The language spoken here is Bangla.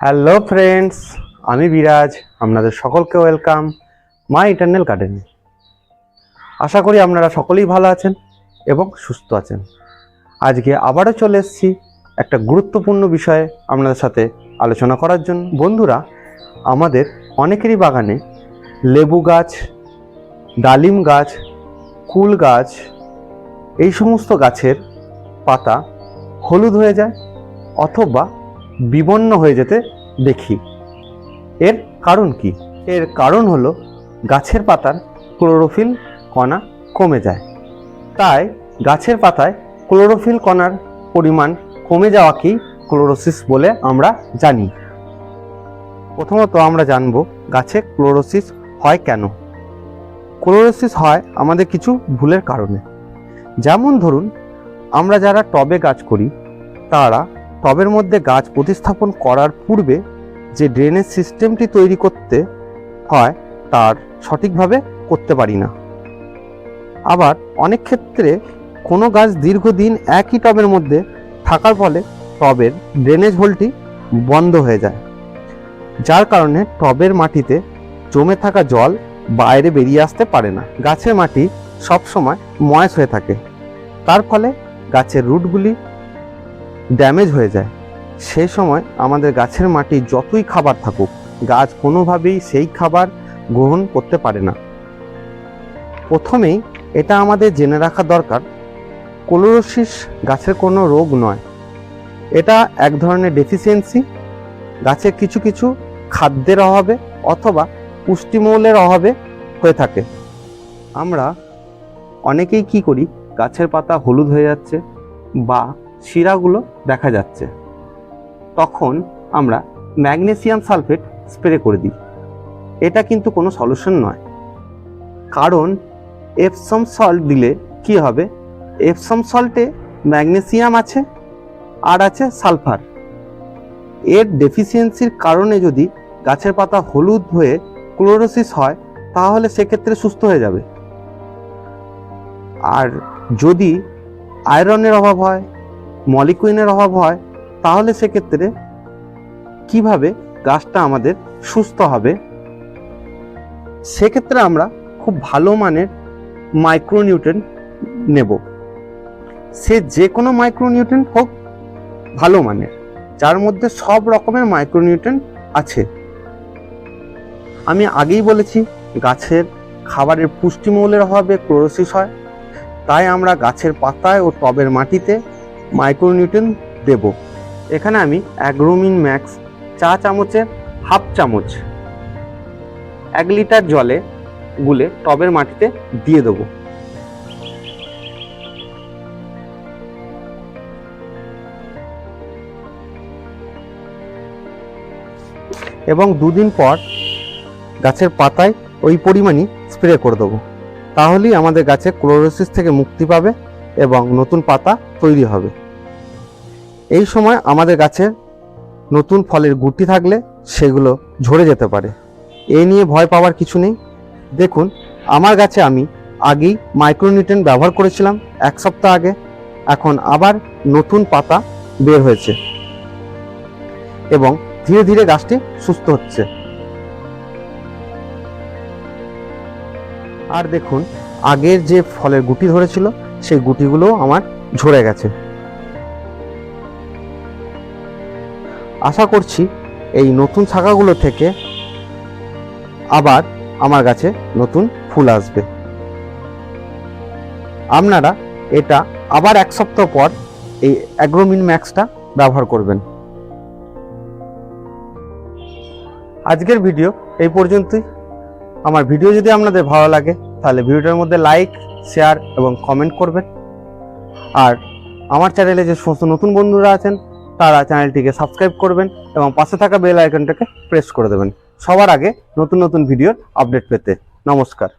হ্যালো ফ্রেন্ডস, আমি বিরাজ। আপনাদের সকলকে ওয়েলকাম মাই ইটারনাল গার্ডেনে। আশা করি আপনারা সকলেই ভালো আছেন এবং সুস্থ আছেন। আজকে আবারও চলে এসেছি একটা গুরুত্বপূর্ণ বিষয়ে আপনাদের সাথে আলোচনা করার জন্য। বন্ধুরা, আমাদের অনেকেরই বাগানে লেবু গাছ, ডালিম গাছ, কুল গাছ, এই সমস্ত গাছের পাতা হলুদ হয়ে যায় অথবা বিবর্ণ হয়ে যেতে দেখি। এর কারণ কি? এর কারণ হলো গাছের পাতার ক্লোরোফিল কণা কমে যায়। তাই গাছের পাতায় ক্লোরোফিল কণার পরিমাণ কমে যাওয়াকেই ক্লোরোসিস বলে আমরা জানি। প্রথমত আমরা জানব গাছে ক্লোরোসিস হয় কেন। ক্লোরোসিস হয় আমাদের কিছু ভুলের কারণে। যেমন ধরুন, আমরা যারা টবে গাছ করি তারা টবের মধ্যে গাছ প্রতিস্থাপন করার পূর্বে যে ড্রেনেজ সিস্টেমটি তৈরি করতে হয় তার সঠিকভাবে করতে পারি না। আবার অনেক ক্ষেত্রে কোনো গাছ দীর্ঘদিন একই টবের মধ্যে থাকার ফলে টবের ড্রেনেজ হোলটি বন্ধ হয়ে যায়, যার কারণে টবের মাটিতে জমে থাকা জল বাইরে বেরিয়ে আসতে পারে না। গাছের মাটি সবসময় ময়েস হয়ে থাকে, তার ফলে গাছের রুটগুলি ড্যামেজ হয়ে যায়। সেই সময় আমাদের গাছের মাটি যতই খাবার থাকুক, গাছ কোনোভাবেই সেই খাবার গ্রহণ করতে পারে না। প্রথমেই এটা আমাদের জেনে রাখা দরকার, ক্লোরোসিস গাছের কোনো রোগ নয়, এটা এক ধরনের ডেফিসিয়েন্সি। গাছের কিছু কিছু খাদ্যের অভাবে অথবা পুষ্টিমৌলের অভাবে হয়ে থাকে। আমরা অনেকেই কি করি, গাছের পাতা হলুদ হয়ে যাচ্ছে বা শিরাগুলো দেখা যাচ্ছে, তখন আমরা ম্যাগনেসিয়াম সালফেট স্প্রে করে দিই। এটা কিন্তু কোনো সলিউশন নয়, কারণ এপসম সল্ট দিলে কি হবে, এপসম সল্টে ম্যাগনেসিয়াম আছে আর আছে সালফার। এর ডেফিসিয়েন্সির কারণে যদি গাছের পাতা হলুদ হয়ে ক্লোরোসিস হয় তাহলে সেক্ষেত্রে সুস্থ হয়ে যাবে। আর যদি আয়রনের অভাব হয়, মলিকুইনের অভাব হয়, তাহলে সেক্ষেত্রে কিভাবে গাছটা আমাদের সুস্থ হবে? সেক্ষেত্রে আমরা খুব ভালো মানের মাইক্রোনিউট্রিয়েন্ট নেব। সে যে কোনো মাইক্রোনিউট্রিয়েন্ট হোক ভালো মানের, যার মধ্যে সব রকমের মাইক্রোনিউট্রিয়েন্ট আছে। আমি আগেই বলেছি, গাছের খাবারের পুষ্টিমৌলের অভাবে ক্লোরোসিস হয়, তাই আমরা গাছের পাতায় ও টবের মাটিতে মাইক্রোনিউট্রিয়েন্ট দেব। এখানে আমি অ্যাগ্রোমিন ম্যাক্স চা চামচের হাফ চামচ 1 লিটার জলে গুলে টবের মাটিতে দিয়ে দেব। এবং 2 দিন পর গাছের পাতায় ওই পরিমাণই স্প্রে করে দেবো। তাহলেই আমাদের গাছে ক্লোরোসিস থেকে মুক্তি পাবে এবং নতুন পাতা তৈরি হবে। এই সময় আমাদের গাছে নতুন ফলের গুটি থাকলে সেগুলো ঝরে যেতে পারে। এ নিয়ে ভয় পাওয়ার কিছু নেই। দেখুন, আমার গাছে আমি আগেই মাইক্রোনিউট্রিয়েন্ট ব্যবহার করেছিলাম 1 সপ্তাহ আগে, এখন আবার নতুন পাতা বের হয়েছে এবং ধীরে ধীরে গাছটি সুস্থ হচ্ছে। আর দেখুন, আগের যে ফলের গুটি ধরেছিল সেই গুটিগুলো আমার ঝরে গেছে। আশা করছি এই নতুন শাখাগুলো থেকে আবার আমার গাছে নতুন ফুল আসবে। আপনারা এটা আবার 1 সপ্তাহ পর এই অ্যাগ্রোমিন ম্যাক্সটা ব্যবহার করবেন। আজকের ভিডিও এই পর্যন্তই। আমার ভিডিও যদি আপনাদের ভালো লাগে তাহলে ভিডিওটার মধ্যে লাইক, শেয়ার এবং কমেন্ট করবেন। আর আমার চ্যানেলে যে সমস্ত নতুন বন্ধুরা আছেন তারা চ্যানেলটিকে সাবস্ক্রাইব করবেন এবং পাশে থাকা বেল আইকনটাকে প্রেস করে দেবেন সবার আগে নতুন নতুন ভিডিওর আপডেট পেতে। নমস্কার।